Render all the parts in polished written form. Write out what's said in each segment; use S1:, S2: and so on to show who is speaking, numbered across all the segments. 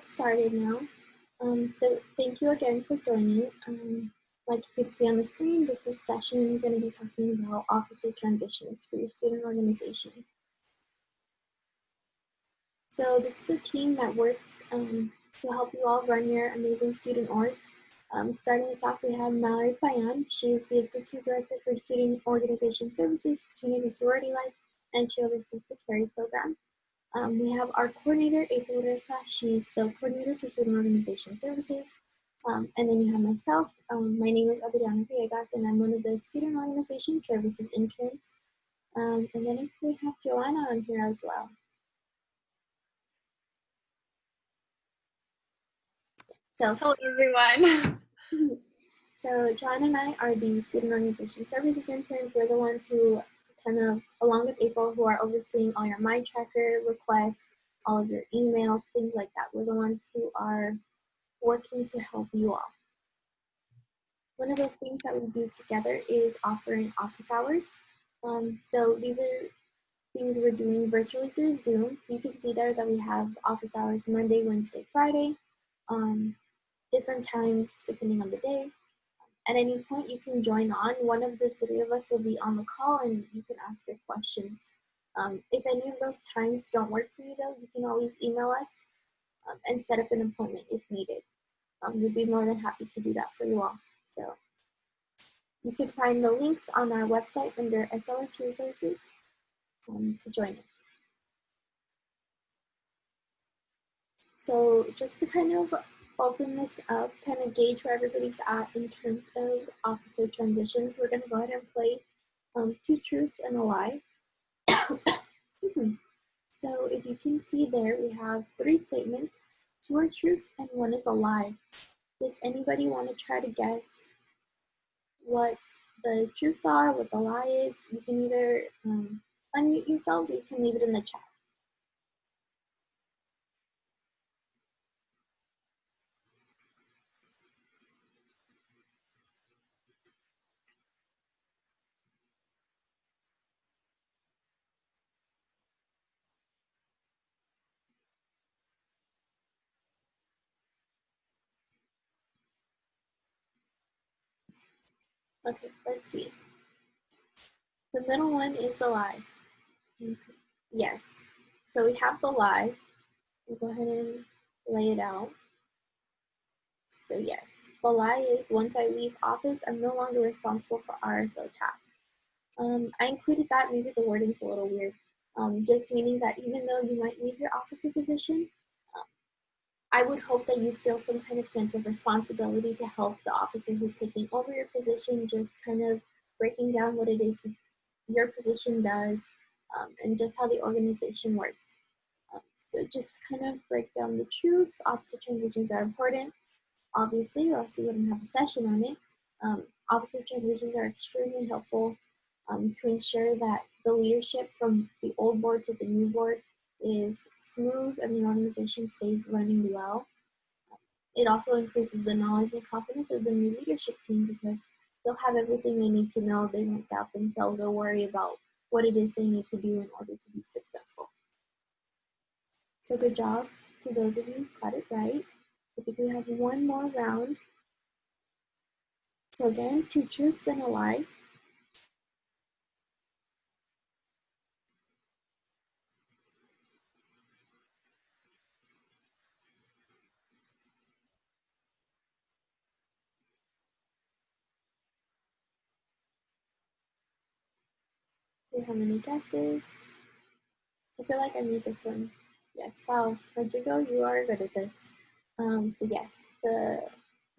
S1: get started now. So thank you again for joining. Like you can see on the screen, this is session we're going to be talking about officer transitions for your student organization. So this is the team that works to help you all run your amazing student orgs. Starting us off, we have Mallory Payan. She's the Assistant Director for Student Organization Services, Fraternity Sorority Life, and she oversees the Terry program. We have our coordinator, April Reza. She's the coordinator for Student Organization Services. And then you have myself. My name is Adriana Villegas, and I'm one of the Student Organization Services interns. And then we have Joanna on here as well. So,
S2: hello everyone.
S1: So Joanna and I are the Student Organization Services interns. We're the ones who kind of, along with April, who are overseeing all your MyTracker requests, all of your emails, things like that. We're the ones who are working to help you all. One of those things that we do together is offering office hours. So these are things we're doing virtually through Zoom. You can see there that we have office hours Monday, Wednesday, Friday, different times depending on the day. At any point you can join on. One of the three of us will be on the call and you can ask your questions. If any of those times don't work for you though, you can always email us and set up an appointment if needed. We'd be more than happy to do that for you all. So you can find the links on our website under SLS resources to join us. So just to kind of open this up, kind of gauge where everybody's at in terms of officer transitions, we're going to go ahead and play two truths and a lie. Excuse me. So if you can see there, we have three statements. Two are truths and one is a lie. Does anybody want to try to guess what the truths are, what the lie is? You can either unmute yourselves or you can leave it in the chat. Okay, let's see. The middle one is the lie. Yes. So we have the lie. We'll go ahead and lay it out. So yes, the lie is once I leave office, I'm no longer responsible for RSO tasks. I included that, maybe the wording's a little weird, just meaning that even though you might leave your officer position, I would hope that you feel some kind of sense of responsibility to help the officer who's taking over your position, just kind of breaking down what it is your position does, and just how the organization works. So just kind of break down the truths. Officer transitions are important, obviously, or else we wouldn't have a session on it. Officer transitions are extremely helpful to ensure that the leadership from the old board to the new board is smooth and the organization stays running well. It also increases the knowledge and confidence of the new leadership team because they'll have everything they need to know. They won't doubt themselves or worry about what it is they need to do in order to be successful. So good job to those of you who got it right. I think we have one more round. So again, two truths and a lie. Do you have any guesses? I feel like I need this one. Yes, wow, Rodrigo, you are good at this. So yes, I'll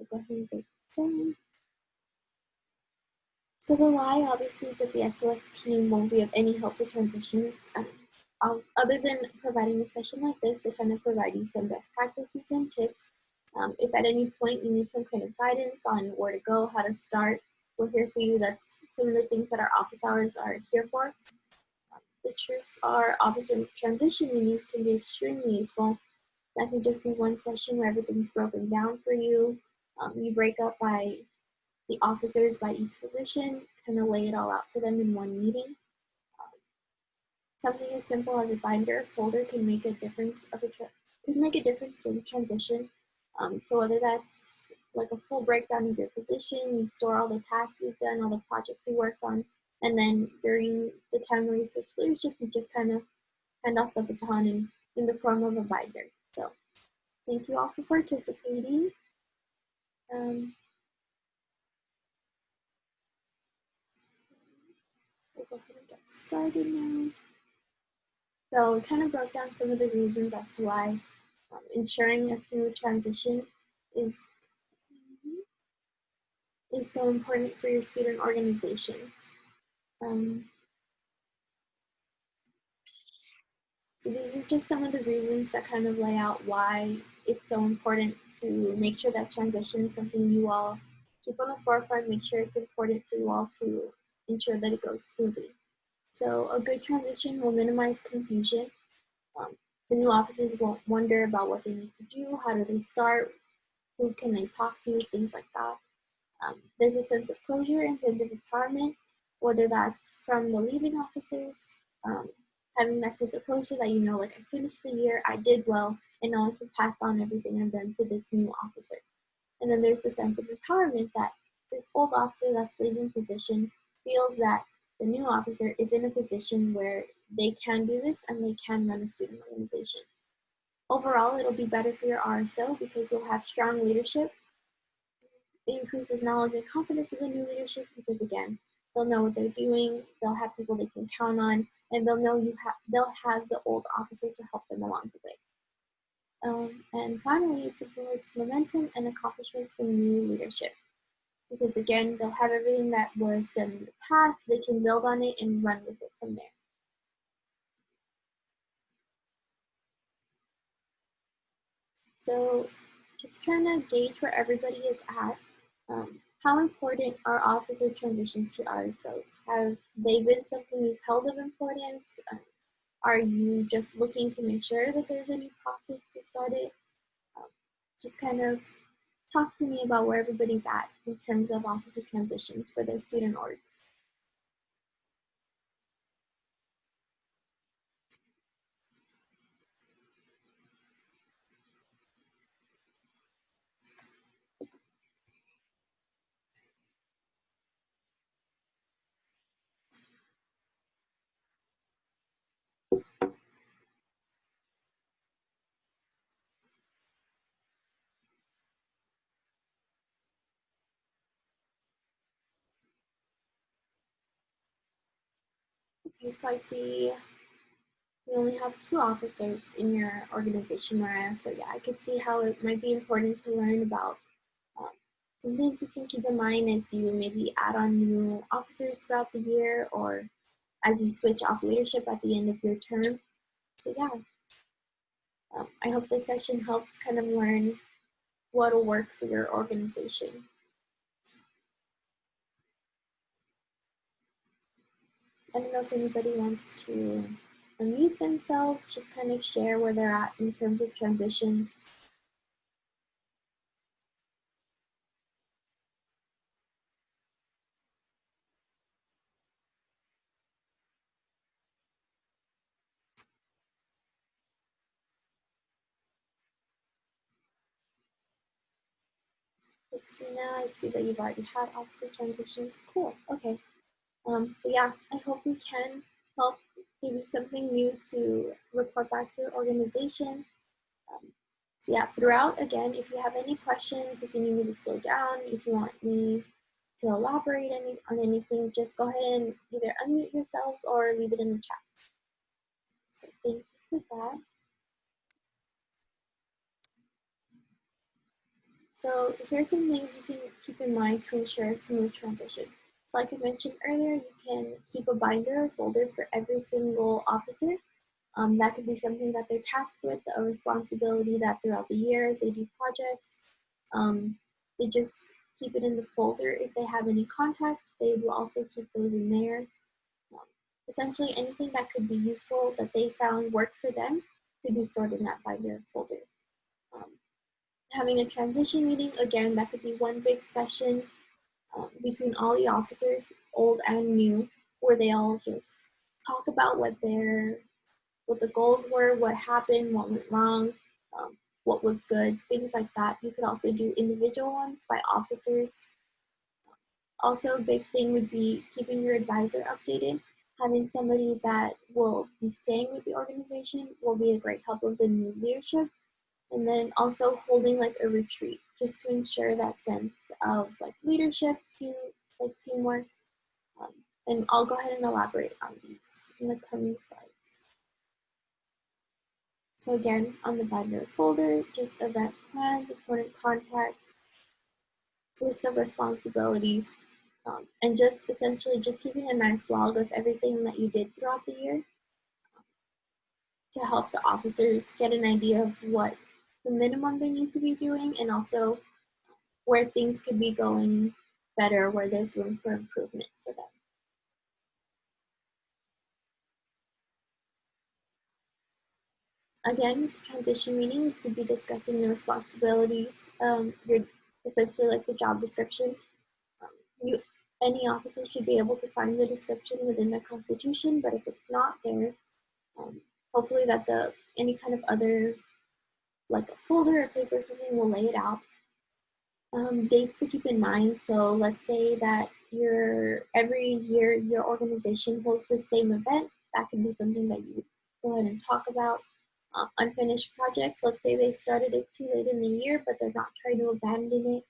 S1: go ahead and break this down. So the lie obviously is that the SOS team won't be of any help for transitions. Other than providing a session like this to kind of provide you some best practices and tips. If at any point you need some kind of guidance on where to go, how to start, we're here for you. That's some of the things that our office hours are here for. The truths are officer transition meetings can be extremely useful. That can just be one session where everything's broken down for you. You break up by the officers by each position, kind of lay it all out for them in one meeting. Something as simple as a binder folder can make a difference of could make a difference to the transition. So whether that's like a full breakdown of your position, you store all the tasks you've done, all the projects you worked on, and then during the time where you switch leadership, you just kind of hand off the baton in the form of a binder. So thank you all for participating. We'll go ahead and get started now. So we kind of broke down some of the reasons as to why ensuring a smooth transition is so important for your student organizations. So these are just some of the reasons that kind of lay out why it's so important to make sure that transition is something you all keep on the forefront, make sure it's important for you all to ensure that it goes smoothly. So a good transition will minimize confusion. The new officers won't wonder about what they need to do, how do they start, who can they talk to, things like that. There's a sense of closure and sense of empowerment, whether that's from the leaving officers, having that sense of closure that you know, like I finished the year, I did well, and now I can pass on everything I've done to this new officer. And then there's a sense of empowerment that this old officer that's leaving position feels that the new officer is in a position where they can do this and they can run a student organization. Overall, it'll be better for your RSO because you'll have strong leadership. It increases knowledge and confidence of the new leadership because, again, they'll know what they're doing, they'll have people they can count on, and they'll know they'll have the old officer to help them along the way. And finally, it supports momentum and accomplishments from new leadership because, again, they'll have everything that was done in the past, they can build on it and run with it from there. So just trying to gauge where everybody is at. How important are officer transitions to RSOs? Have they been something you've held of importance? Are you just looking to make sure that there's any process to start it? Just kind of talk to me about where everybody's at in terms of officer transitions for their student orgs. Okay, so I see we only have 2 officers in your organization, Mariah. So yeah, I could see how it might be important to learn about some things you can keep in mind as you maybe add on new officers throughout the year or as you switch off leadership at the end of your term. So yeah, I hope this session helps kind of learn what will work for your organization. I don't know if anybody wants to unmute themselves, just kind of share where they're at in terms of transitions. Christina, I see that you've already had officer transitions. Cool, okay. But yeah, I hope we can help give you something new to report back to your organization. So yeah, throughout, again, if you have any questions, if you need me to slow down, if you want me to elaborate on anything, just go ahead and either unmute yourselves or leave it in the chat. So thank you for that. So here's some things you can keep in mind to ensure a smooth transition. Like I mentioned earlier, you can keep a binder or folder for every single officer. That could be something that they're tasked with, a responsibility that throughout the year they do projects. They just keep it in the folder. If they have any contacts, they will also keep those in there. Essentially, anything that could be useful that they found worked for them could be stored in that binder folder. Having a transition meeting, again, that could be one big session between all the officers, old and new, where they all just talk about what the goals were, what happened, what went wrong, what was good, things like that. You could also do individual ones by officers. Also, a big thing would be keeping your advisor updated. Having somebody that will be staying with the organization will be a great help with the new leadership. And then also holding like a retreat just to ensure that sense of like leadership, teamwork. And I'll go ahead and elaborate on these in the coming slides. So again, on the binder folder, just event plans, important contacts, list of responsibilities, and just essentially just keeping a nice log of everything that you did throughout the year to help the officers get an idea of what the minimum they need to be doing and also where things could be going better, where there's room for improvement for them. Again, the transition meeting, you could be discussing the responsibilities, essentially like the job description. Any officer should be able to find the description within the Constitution, but if it's not there, hopefully that any kind of other, like a folder or paper or something, will lay it out. Dates to keep in mind. So let's say that every year your organization holds the same event. That could be something that you go ahead and talk about. Unfinished projects, let's say they started it too late in the year, but they're not trying to abandon it.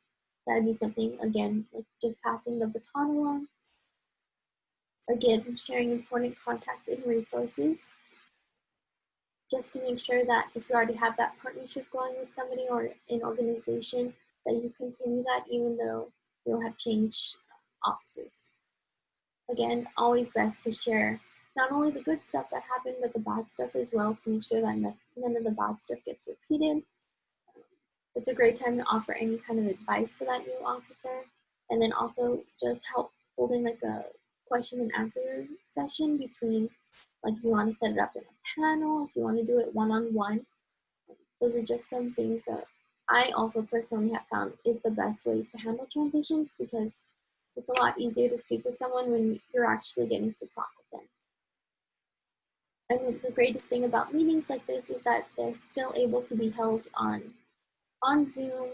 S1: That'd be something, again, like just passing the baton along. Again, sharing important contacts and resources, just to make sure that if you already have that partnership going with somebody or an organization, that you continue that even though you'll have changed offices. Again, always best to share not only the good stuff that happened, but the bad stuff as well, to make sure that none of the bad stuff gets repeated. It's a great time to offer any kind of advice for that new officer, and then also just help holding like a question and answer session between, like if you want to set it up in a panel, if you want to do it one-on-one. Those are just some things that I also personally have found is the best way to handle transitions, because it's a lot easier to speak with someone when you're actually getting to talk with them. And the greatest thing about meetings like this is that they're still able to be held on Zoom,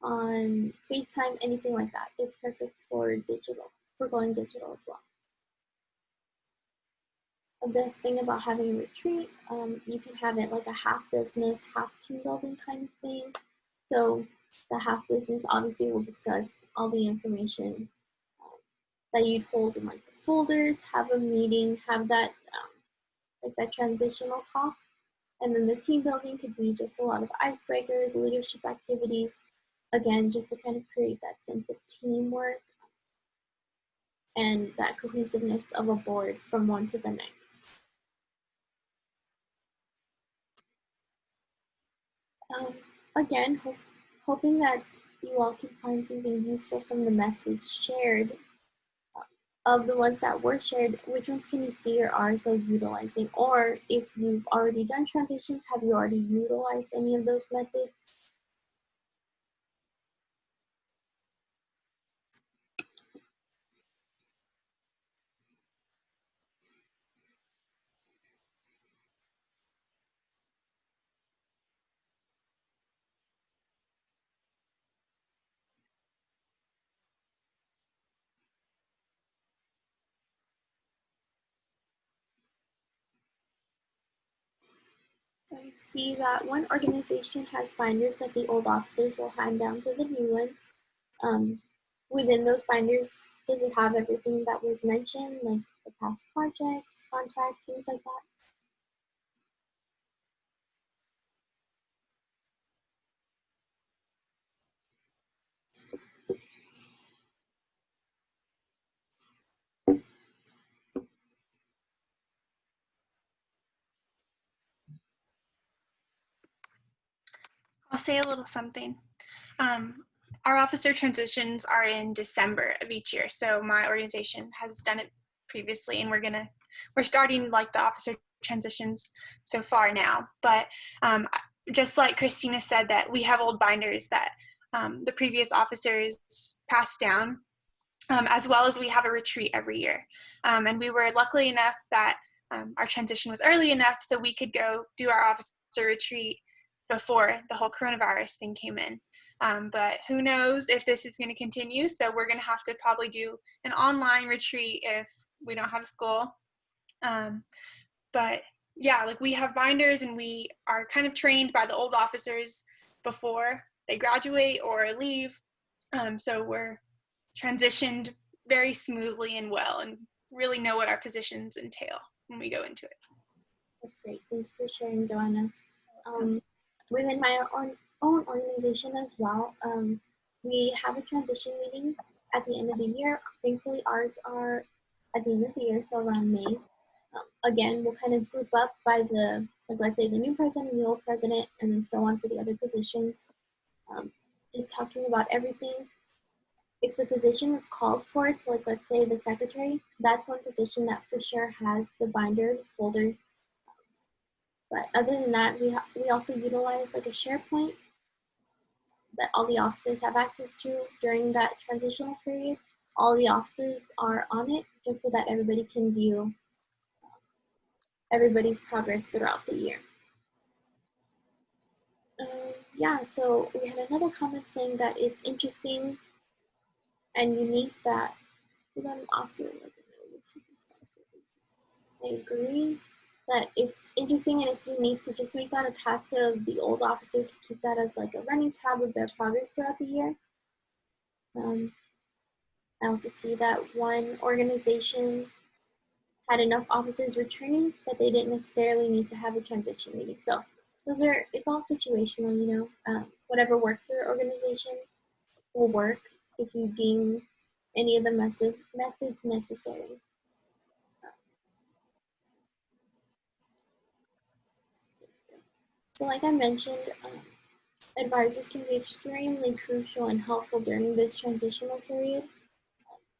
S1: on FaceTime, anything like that. It's perfect for going digital as well. The best thing about having a retreat, you can have it like a half business, half team building kind of thing. So the half business obviously will discuss all the information that you'd hold in like the folders, have a meeting, have that like that transitional talk. And then the team building could be just a lot of icebreakers, leadership activities, again, just to kind of create that sense of teamwork and that cohesiveness of a board from one to the next. Again, hoping that you all can find something useful from the methods shared. Of the ones that were shared, which ones can you see or are so utilizing? Or if you've already done transitions, have you already utilized any of those methods? I see that one organization has binders that the old officers will hand down to the new ones. Within those binders, does it have everything that was mentioned, like the past projects, contracts, things like that?
S2: I'll say a little something. Our officer transitions are in December of each year. So my organization has done it previously, and we're starting like the officer transitions so far now. But just like Christina said, that we have old binders that the previous officers passed down, as well as we have a retreat every year. And we were lucky enough that our transition was early enough so we could go do our officer retreat before the whole coronavirus thing came in. But who knows if this is going to continue. So we're going to have to probably do an online retreat if we don't have school. But yeah, like we have binders and we are kind of trained by the old officers before they graduate or leave. So we're transitioned very smoothly and well and really know what our positions entail when we go into it.
S1: That's great. Thank you for sharing, Joanna. Within my own organization as well, we have a transition meeting at the end of the year. Thankfully, ours are at the end of the year, so around May. Again, we'll kind of group up by the, like, let's say the new president, the old president, and then so on for the other positions. Just talking about everything. If the position calls for it, so like let's say the secretary, that's one position that for sure has the binder, the folder. But other than that, we also utilize like a SharePoint that all the officers have access to during that transitional period. All the officers are on it just so that everybody can view everybody's progress throughout the year. Yeah, so we had another comment saying that it's interesting and unique that we got an officer. I agree that it's interesting and it's unique to just make that a task of the old officer to keep that as like a running tab of their progress throughout the year. I also see that one organization had enough officers returning that they didn't necessarily need to have a transition meeting. So it's all situational, you know. Whatever works for your organization will work if you deem any of the methods necessary. So like I mentioned, advisors can be extremely crucial and helpful during this transitional period,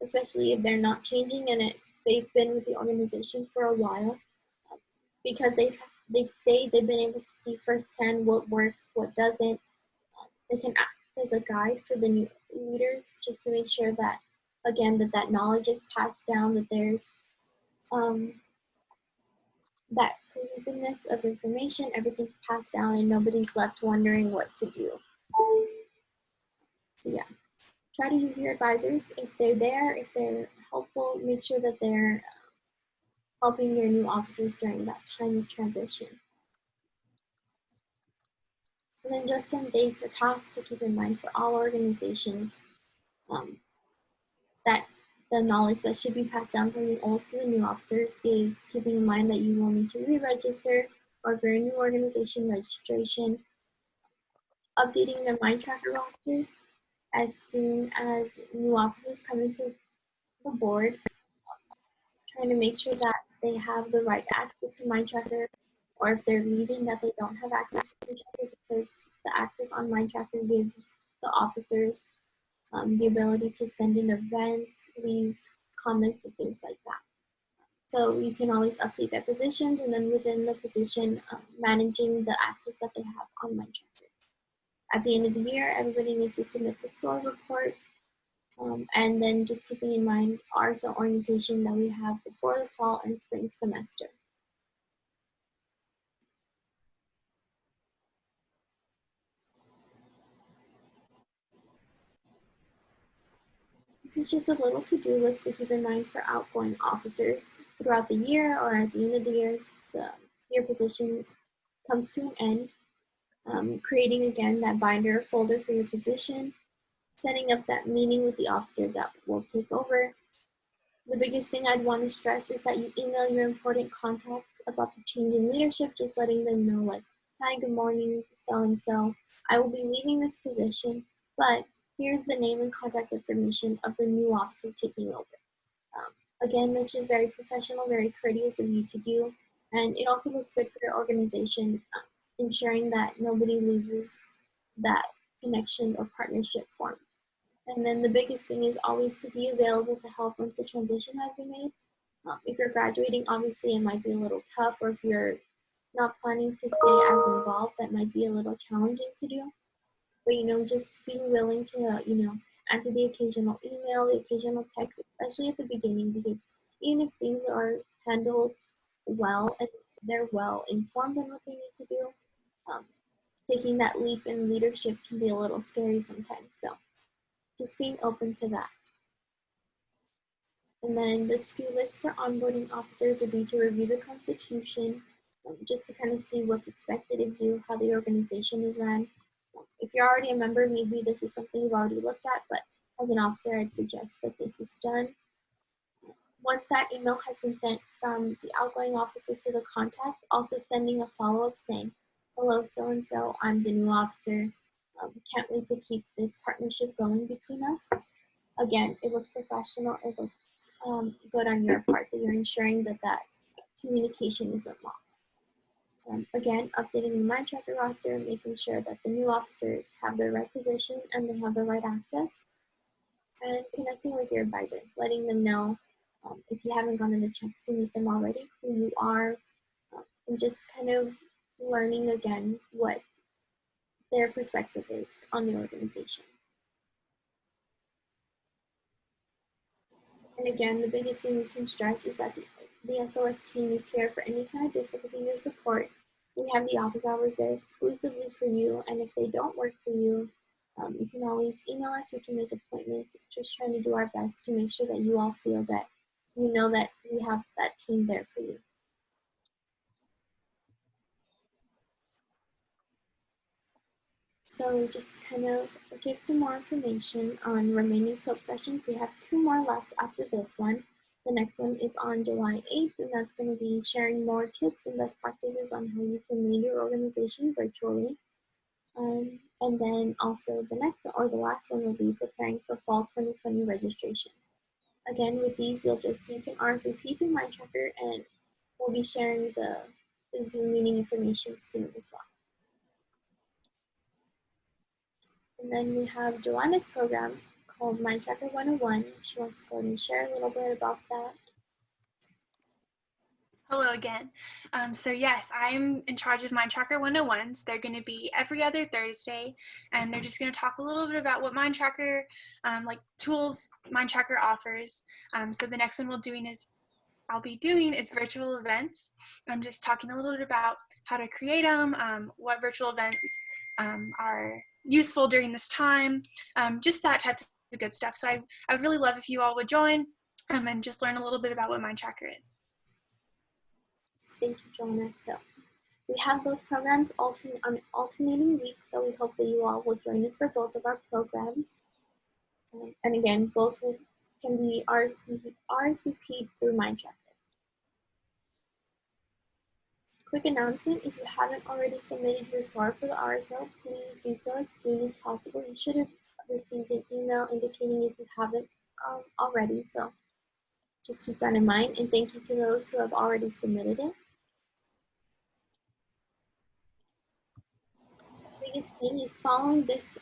S1: especially if they're not changing and they've been with the organization for a while, because they've been able to see firsthand what works, what doesn't. They can act as a guide for the new leaders just to make sure that, again, that knowledge is passed down, that there's that cohesiveness of information, everything's passed down and nobody's left wondering what to do. So yeah, try to use your advisors if they're there, if they're helpful, make sure that they're helping your new officers during that time of transition. And then just some dates or tasks to keep in mind for all organizations, that the knowledge that should be passed down from the old to the new officers is keeping in mind that you will need to re-register, or if you're a new organization, registration, updating the MindTracker roster as soon as new officers come into the board, trying to make sure that they have the right access to MindTracker, or if they're leaving that they don't have access to MindTracker, because the access on MindTracker gives the officers the ability to send in events, leave comments, and things like that. So you can always update their positions, and then within the position, managing the access that they have on MindTracker. At the end of the year, everybody needs to submit the SOAR report, and then just keeping in mind ARSA orientation that we have before the fall and spring semester. This is just a little to-do list to keep in mind for outgoing officers throughout the year, or at the end of the year, your position comes to an end. Creating again that binder folder for your position, setting up that meeting with the officer that will take over. The biggest thing I'd want to stress is that you email your important contacts about the change in leadership, just letting them know, like, hi, good morning, so-and-so. I will be leaving this position, but here's the name and contact information of the new officer taking over. Again, that's just very professional, very courteous of you to do, and it also looks good for your organization, ensuring that nobody loses that connection or partnership form. And then the biggest thing is always to be available to help once the transition has been made. If you're graduating, obviously it might be a little tough, or if you're not planning to stay as involved, that might be a little challenging to do. But, you know, just being willing to, answer the occasional email, the occasional text, especially at the beginning, because even if things are handled well and they're well informed on what they need to do, taking that leap in leadership can be a little scary sometimes. So just being open to that. And then the to-do list for onboarding officers would be to review the Constitution, just to kind of see what's expected of you, how the organization is run. If you're already a member, maybe this is something you've already looked at, but as an officer, I'd suggest that this is done. Once that email has been sent from the outgoing officer to the contact, also sending a follow-up saying, hello, so-and-so, I'm the new officer. Can't wait to keep this partnership going between us. Again, it looks professional, it looks good on your part that you're ensuring that that communication isn't lost. Again, updating the MindTracker roster, making sure that the new officers have the right position and they have the right access, and connecting with your advisor, letting them know if you haven't gotten a chance to meet them already, who you are, and just kind of learning again what their perspective is on the organization. And again, the biggest thing we can stress is that the SOS team is here for any kind of difficulties or support. We have the office hours there exclusively for you, and if they don't work for you, you can always email us, we can make appointments, just trying to do our best to make sure that you all feel that you know that we have that team there for you. So just kind of give some more information on remaining SOAP sessions. We have 2 more left after this one. The next one is on July 8th, and that's going to be sharing more tips and best practices on how you can lead your organization virtually. And then also the next or the last one will be preparing for fall 2020 registration. Again, with these, you can RSVP through MindTracker, and we'll be sharing the Zoom meeting information soon as well. And then we have Joanna's program called MindTracker 101. She wants to go ahead and share a little bit about that.
S2: Hello again. So yes, I'm in charge of MindTracker 101s. They're going to be every other Thursday, and they're just going to talk a little bit about what MindTracker, like tools MindTracker offers. So the next one I'll be doing is virtual events. I'm just talking a little bit about how to create them, what virtual events are useful during this time, just that type of good stuff. So I would really love if you all would join and just learn a little bit about what MindTracker is.
S1: Thank you, Joanna. So we have both programs on alternating weeks, so we hope that you all will join us for both of our programs. And again, both can be RSVP'd through MindTracker. Quick announcement, if you haven't already submitted your SOAR for the RSO, please do so as soon as possible. You should have received an email indicating if you haven't already, so just keep that in mind. And thank you to those who have already submitted it. The biggest thing is following this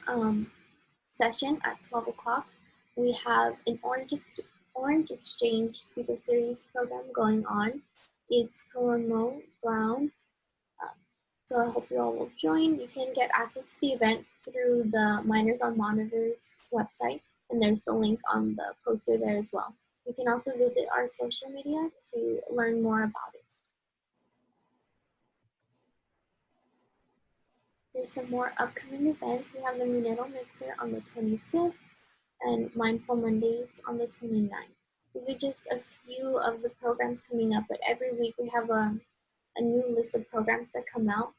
S1: session at 12 o'clock, we have an Orange Exchange Speaker Series program going on. It's remote ground. So I hope you all will join. You can get access to the event through the Miners on Monitors website, and there's the link on the poster there as well. You can also visit our social media to learn more about it. There's some more upcoming events. We have the Mineral Mixer on the 25th and Mindful Mondays on the 29th. These are just a few of the programs coming up, but every week we have a new list of programs that come out.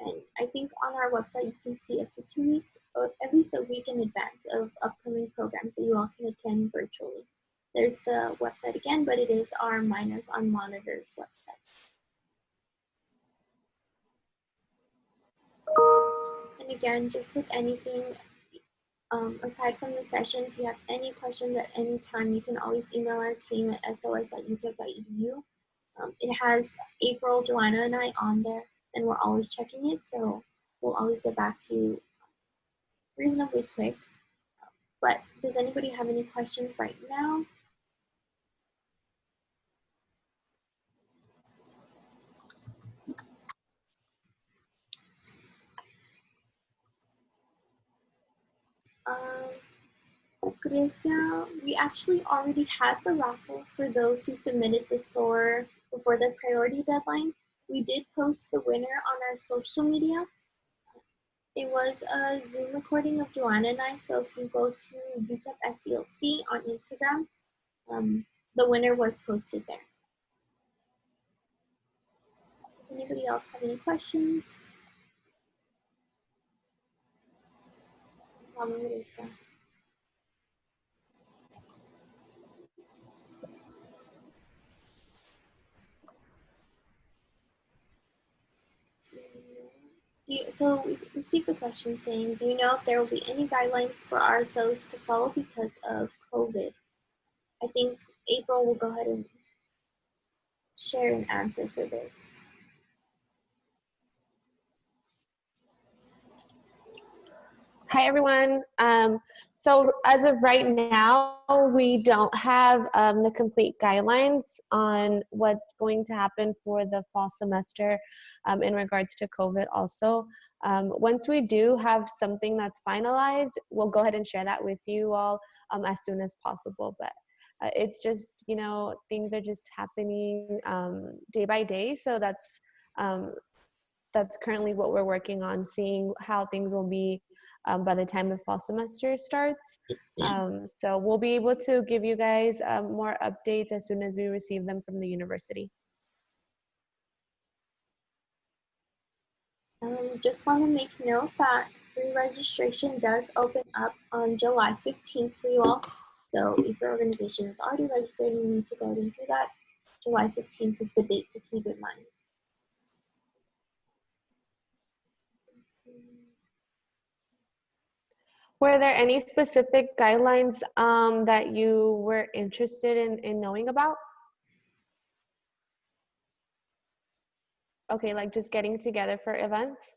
S1: And I think on our website, you can see up to 2 weeks, or at least a week in advance of upcoming programs that you all can attend virtually. There's the website again, but it is our Miners on Monitors website. And again, just with anything, aside from the session, if you have any questions at any time, you can always email our team at sos@utep.edu. It has April, Joanna, and I on there, and we're always checking it, so we'll always get back to you reasonably quick. But does anybody have any questions right now? Grecia, we actually already had the raffle for those who submitted the SOAR before the priority deadline. We did post the winner on our social media. It was a Zoom recording of Joanna and I, so if you go to UTEP SELC on Instagram, the winner was posted there. Does anybody else have any questions? So we received a question saying, do you know if there will be any guidelines for RSOs to follow because of COVID? I think April will go ahead and share an answer for this.
S3: Hi, everyone. So as of right now, we don't have the complete guidelines on what's going to happen for the fall semester in regards to COVID also. Once we do have something that's finalized, we'll go ahead and share that with you all as soon as possible. But it's just, you know, things are just happening day by day. So that's currently what we're working on, seeing how things will be by the time the fall semester starts. So we'll be able to give you guys more updates as soon as we receive them from the university.
S1: Just want to make note that pre-registration does open up on July 15th for you all. So if your organization is already registered and you need to go ahead and do that, July 15th is the date to keep in mind.
S3: Were there any specific guidelines that you were interested in knowing about? Okay, like just getting together for events?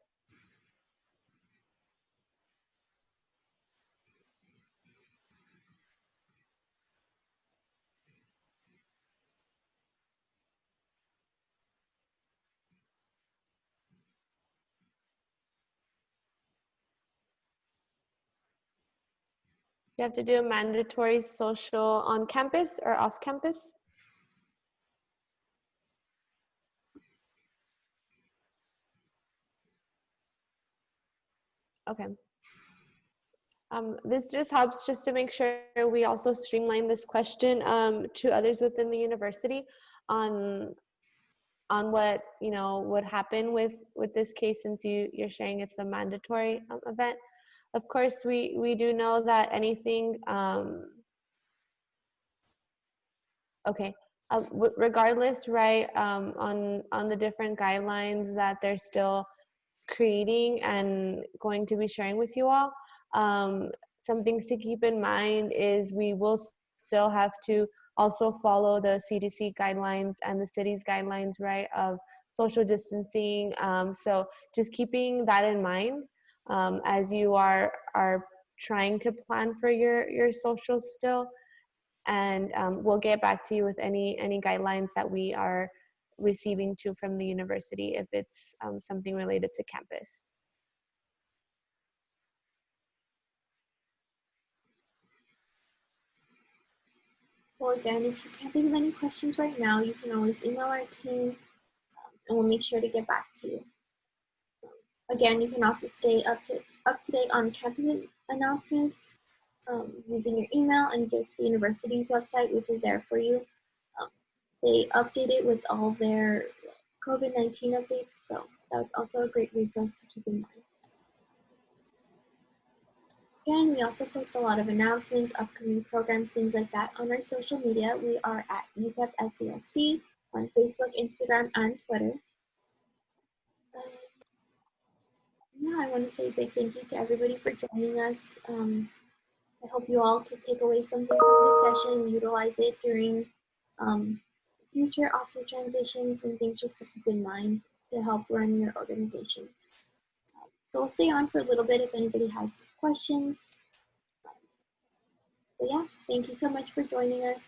S3: You have to do a mandatory social on campus or off campus? Okay. This just helps just to make sure we also streamline this question to others within the university on what, you know, would happen with this case, since you're sharing it's a mandatory event. Of course, we do know that anything okay, regardless, right, on the different guidelines that they're still creating and going to be sharing with you all. Some things to keep in mind is we will still have to also follow the CDC guidelines and the city's guidelines, right, of social distancing. So just keeping that in mind as you are trying to plan for your social still. And we'll get back to you with any guidelines that we are receiving to from the university if it's something related to campus.
S1: Well, again, if you can't think of any questions right now, you can always email our team and we'll make sure to get back to you. Again, you can also stay up to date on campus announcements using your email and just the university's website, which is there for you. They update it with all their COVID-19 updates, so that's also a great resource to keep in mind. Again, we also post a lot of announcements, upcoming programs, things like that on our social media. We are at UTEP SELC on Facebook, Instagram, and Twitter. Yeah, I want to say a big thank you to everybody for joining us. I hope you all can take away something from this session and utilize it during future off-year transitions and things just to keep in mind to help run your organizations. So we'll stay on for a little bit if anybody has questions. But yeah, thank you so much for joining us.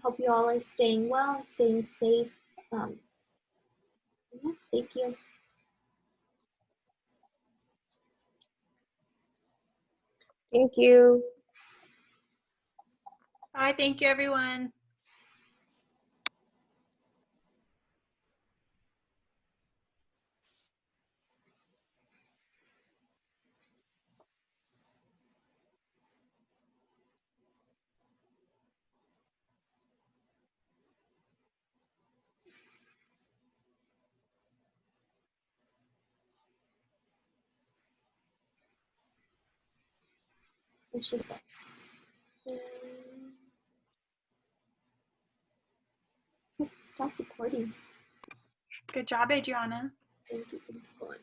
S1: Hope you all are staying well and staying safe. Yeah, thank you.
S3: Thank you.
S2: Bye. Thank you, everyone.
S1: It's just us. Stop recording.
S2: Good job, Adriana.
S1: Thank you. Keep going.